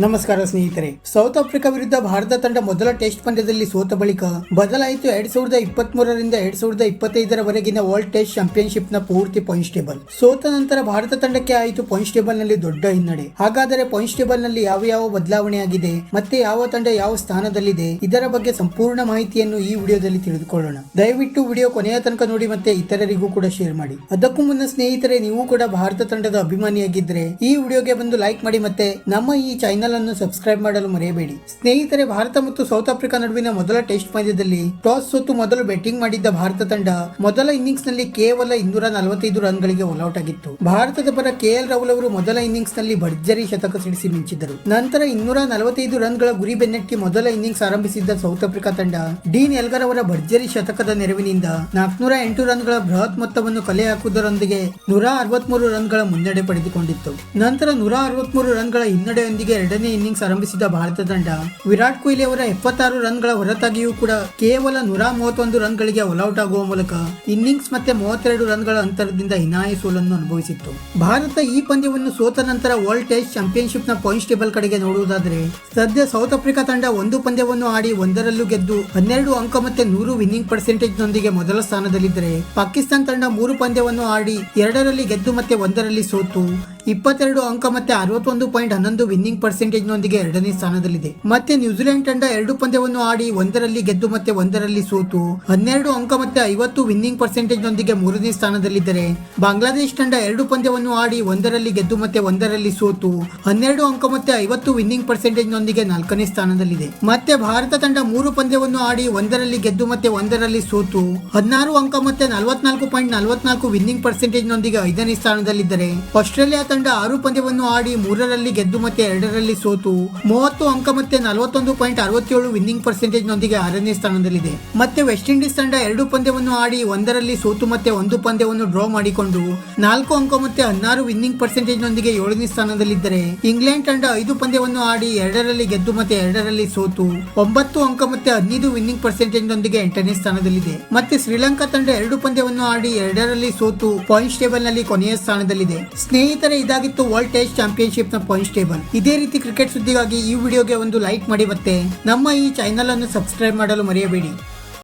ನಮಸ್ಕಾರ ಸ್ನೇಹಿತರೆ. South Africa ವಿರುದ್ಧ ಭಾರತ ತಂಡ ಮೊದಲ ಟೆಸ್ಟ್ ಪಂದ್ಯದಲ್ಲಿ ಸೋತ ಬಳಿಕ ಬದಲಾಯಿತು 2023ರಿಂದ 2025ರವರೆಗಿನ ವರ್ಲ್ಡ್ ಟೆಸ್ಟ್ ಚಾಂಪಿಯನ್ಶಿಪ್ ನ ಪೂರ್ತಿ ಪಾಯಿಂಟ್ಸ್ ಟೇಬಲ್. ಸೋತ ನಂತರ ಭಾರತ ತಂಡಕ್ಕೆ ಆಯಿತು ಪಾಯಿಂಟ್ಸ್ ಟೇಬಲ್ ನಲ್ಲಿ ದೊಡ್ಡ ಹಿನ್ನಡೆ. ಹಾಗಾದರೆ ಪಾಯಿಂಟ್ಸ್ ಟೇಬಲ್ ನಲ್ಲಿ ಯಾವ ಬದಲಾವಣೆ ಆಗಿದೆ ಮತ್ತೆ ಯಾವ ತಂಡ ಯಾವ ಸ್ಥಾನದಲ್ಲಿದೆ, ಇದರ ಬಗ್ಗೆ ಸಂಪೂರ್ಣ ಮಾಹಿತಿಯನ್ನು ಈ ವಿಡಿಯೋದಲ್ಲಿ ತಿಳಿದುಕೊಳ್ಳೋಣ. ದಯವಿಟ್ಟು ವಿಡಿಯೋ ಕೊನೆಯ ತನಕ ನೋಡಿ ಮತ್ತೆ ಇತರರಿಗೂ ಕೂಡ ಶೇರ್ ಮಾಡಿ. ಅದಕ್ಕೂ ಮುನ್ನ ಸ್ನೇಹಿತರೆ, ನೀವು ಕೂಡ ಭಾರತ ತಂಡದ ಅಭಿಮಾನಿಯಾಗಿದ್ರೆ ಈ ವಿಡಿಯೋಗೆ ಬಂದು ಲೈಕ್ ಮಾಡಿ ಮತ್ತೆ ನಮ್ಮ ಈ ಚಾನೆಲ್ ಅನ್ನು ಸಬ್ಸ್ಕ್ರೈಬ್ ಮಾಡಲು ಮರೆಯಬೇಡಿ. ಸ್ನೇಹಿತರೆ, ಭಾರತ ಮತ್ತು ಸೌತ್ ಆಫ್ರಿಕಾ ನಡುವಿನ ಮೊದಲ ಟೆಸ್ಟ್ ಪಂದ್ಯದಲ್ಲಿ ಟಾಸ್ ಸೋತು ಮೊದಲು ಬ್ಯಾಟಿಂಗ್ ಮಾಡಿದ್ದ ಭಾರತ ತಂಡ ಮೊದಲ ಇನ್ನಿಂಗ್ಸ್ ನಲ್ಲಿ ಕೇವಲ 245 ರನ್ ಗಳಿಗೆ ಆಲ್ಔಟ್ ಆಗಿತ್ತು. ಭಾರತದ ಪರ KL ರಾಹುಲ್ ಅವರು ಮೊದಲ ಇನ್ನಿಂಗ್ಸ್ ನಲ್ಲಿ ಭರ್ಜರಿ ಶತಕ ಸಿಡಿಸಿ ಮಿಂಚಿದ್ದರು. ನಂತರ 245 ರನ್ ಗಳ ಗುರಿ ಬೆನ್ನಟ್ಟಿ ಮೊದಲ ಇನ್ನಿಂಗ್ಸ್ ಆರಂಭಿಸಿದ್ದ ಸೌತ್ ಆಫ್ರಿಕಾ ತಂಡ ಡೀನ್ ಎಲ್ಗರ್ ಅವರ ಭರ್ಜರಿ ಶತಕದ ನೆರವಿನಿಂದ 408 ರನ್ ಗಳ ಬೃಹತ್ ಮೊತ್ತವನ್ನು ಕಲೆ ಹಾಕುವುದರೊಂದಿಗೆ 163 ರನ್ ಗಳ ಮುನ್ನಡೆ ಪಡೆದುಕೊಂಡಿತ್ತು. ನಂತರ 163 ರನ್ ಗಳ ಹಿನ್ನಡೆಯೊಂದಿಗೆ ಎರಡನೇ ಇನ್ನಿಂಗ್ಸ್ ಆರಂಭಿಸಿದ ಭಾರತ ತಂಡ ವಿರಾಟ್ ಕೊಹ್ಲಿ ಅವರ 76 ರನ್ ಗಳ ಹೊರತಾಗಿಯೂ ಕೂಡ ಕೇವಲ 131 ರನ್ ಗಳಿಗೆ ಆಲ್ಔಟ್ ಆಗುವ ಮೂಲಕ ಇನ್ನಿಂಗ್ಸ್ ಮತ್ತೆ 32 ರನ್ ಗಳ ಅಂತರದಿಂದ ಹೀನಾಯ ಸೋಲನ್ನು ಅನುಭವಿಸಿತ್ತು. ಭಾರತ ಈ ಪಂದ್ಯವನ್ನು ಸೋತ ನಂತರ ವರ್ಲ್ಡ್ ಟೆಸ್ಟ್ ಚಾಂಪಿಯನ್ಶಿಪ್ ನ ಪಾಯಿಂಟ್ಸ್ ಟೇಬಲ್ ಕಡೆಗೆ ನೋಡುವುದಾದರೆ ಸದ್ಯ ಸೌತ್ ಆಫ್ರಿಕಾ ತಂಡ ಒಂದು ಪಂದ್ಯವನ್ನು ಆಡಿ ಒಂದರಲ್ಲೂ ಗೆದ್ದು 12 ಅಂಕ ಮತ್ತೆ 100 ವಿನ್ನಿಂಗ್ ಪರ್ಸೆಂಟೇಜ್ ನೊಂದಿಗೆ ಮೊದಲ ಸ್ಥಾನದಲ್ಲಿದ್ದರೆ, ಪಾಕಿಸ್ತಾನ ತಂಡ 3 ಪಂದ್ಯವನ್ನು ಆಡಿ 2ರಲ್ಲಿ ಗೆದ್ದು ಮತ್ತೆ 1ರಲ್ಲಿ ಸೋತು 22 ಅಂಕ ಮತ್ತೆ 61.11 ವಿನ್ನಿಂಗ್ ಪರ್ಸೆಂಟೇಜ್ ನೊಂದಿಗೆ ಎರಡನೇ ಸ್ಥಾನದಲ್ಲಿದೆ. ಮತ್ತೆ ನ್ಯೂಜಿಲೆಂಡ್ ತಂಡ 2 ಪಂದ್ಯವನ್ನು ಆಡಿ 1ರಲ್ಲಿ ಗೆದ್ದು ಮತ್ತೆ 1ರಲ್ಲಿ ಸೋತು 12 ಅಂಕ ಮತ್ತೆ 50 ವಿನ್ನಿಂಗ್ ಪರ್ಸೆಂಟೇಜ್ ನೊಂದಿಗೆ 3ನೇ ಸ್ಥಾನದಲ್ಲಿದ್ದರೆ, ಬಾಂಗ್ಲಾದೇಶ ತಂಡ 2 ಪಂದ್ಯವನ್ನು ಆಡಿ 1ರಲ್ಲಿ ಗೆದ್ದು ಮತ್ತೆ 1ರಲ್ಲಿ ಸೋತು 12 ಅಂಕ ಮತ್ತೆ 50 ವಿನ್ನಿಂಗ್ ಪರ್ಸೆಂಟೇಜ್ ನೊಂದಿಗೆ 4ನೇ ಸ್ಥಾನದಲ್ಲಿದೆ. ಮತ್ತೆ ಭಾರತ ತಂಡ 3 ಪಂದ್ಯವನ್ನು ಆಡಿ 1ರಲ್ಲಿ ಗೆದ್ದು ಮತ್ತೆ 1ರಲ್ಲಿ ಸೋತು 16 ಅಂಕ ಮತ್ತೆ 44.44 ವಿನ್ನಿಂಗ್ ಪರ್ಸೆಂಟೇಜ್ ನೊಂದಿಗೆ 5ನೇ ಸ್ಥಾನದಲ್ಲಿದ್ದರೆ, ಆಸ್ಟ್ರೇಲಿಯಾ ತಂಡ 6 ಪಂದ್ಯವನ್ನು ಆಡಿ 3ರಲ್ಲಿ ಗೆದ್ದು ಮತ್ತೆ 2ರಲ್ಲಿ ಸೋತು 30 ಅಂಕ ಮತ್ತೆ 41.67 ವಿನ್ನಿಂಗ್ ಪರ್ಸೆಂಟೇಜ್ ನೊಂದಿಗೆ 6ನೇ ಸ್ಥಾನದಲ್ಲಿದೆ. ಮತ್ತೆ ವೆಸ್ಟ್ ಇಂಡೀಸ್ ತಂಡ 2 ಪಂದ್ಯವನ್ನು ಆಡಿ 1ರಲ್ಲಿ ಸೋತು ಮತ್ತೆ 1 ಪಂದ್ಯವನ್ನು ಡ್ರಾ ಮಾಡಿಕೊಂಡು 4 ಅಂಕ ಮತ್ತೆ 16 ವಿನ್ನಿಂಗ್ ಪರ್ಸೆಂಟೇಜ್ ನೊಂದಿಗೆ 7ನೇ ಸ್ಥಾನದಲ್ಲಿದ್ದರೆ, ಇಂಗ್ಲೆಂಡ್ ತಂಡ 5 ಪಂದ್ಯವನ್ನು ಆಡಿ 2ರಲ್ಲಿ ಗೆದ್ದು ಮತ್ತೆ 2ರಲ್ಲಿ ಸೋತು 9 ಅಂಕ ಮತ್ತೆ 15 ವಿನ್ನಿಂಗ್ ಪರ್ಸೆಂಟೇಜ್ ನೊಂದಿಗೆ 8ನೇ ಸ್ಥಾನದಲ್ಲಿದೆ. ಮತ್ತೆ ಶ್ರೀಲಂಕಾ ತಂಡ 2 ಪಂದ್ಯವನ್ನು ಆಡಿ 2ರಲ್ಲಿ ಸೋತು ಪಾಯಿಂಟ್ಸ್ ಟೇಬಲ್ ನಲ್ಲಿ ಕೊನೆಯ ಸ್ಥಾನದಲ್ಲಿದೆ. ಸ್ನೇಹಿತರೆ, ಇದಾಗಿತ್ತು ವರ್ಲ್ಡ್ ಟೆಸ್ಟ್ ಚಾಂಪಿಯನ್ಶಿಪ್ ನ ಪಾಯಿಂಟ್ಸ್ ಟೇಬಲ್. ಇದೇ ರೀತಿ ಕ್ರಿಕೆಟ್ ಸುದ್ದಿಗಾಗಿ ಈ ವಿಡಿಯೋಗೆ ಒಂದು ಲೈಕ್ ಮಾಡಿ ಮತ್ತೆ ನಮ್ಮ ಈ ಚಾನೆಲ್ ಅನ್ನು ಸಬ್ಸ್ಕ್ರೈಬ್ ಮಾಡಲು ಮರೆಯಬೇಡಿ.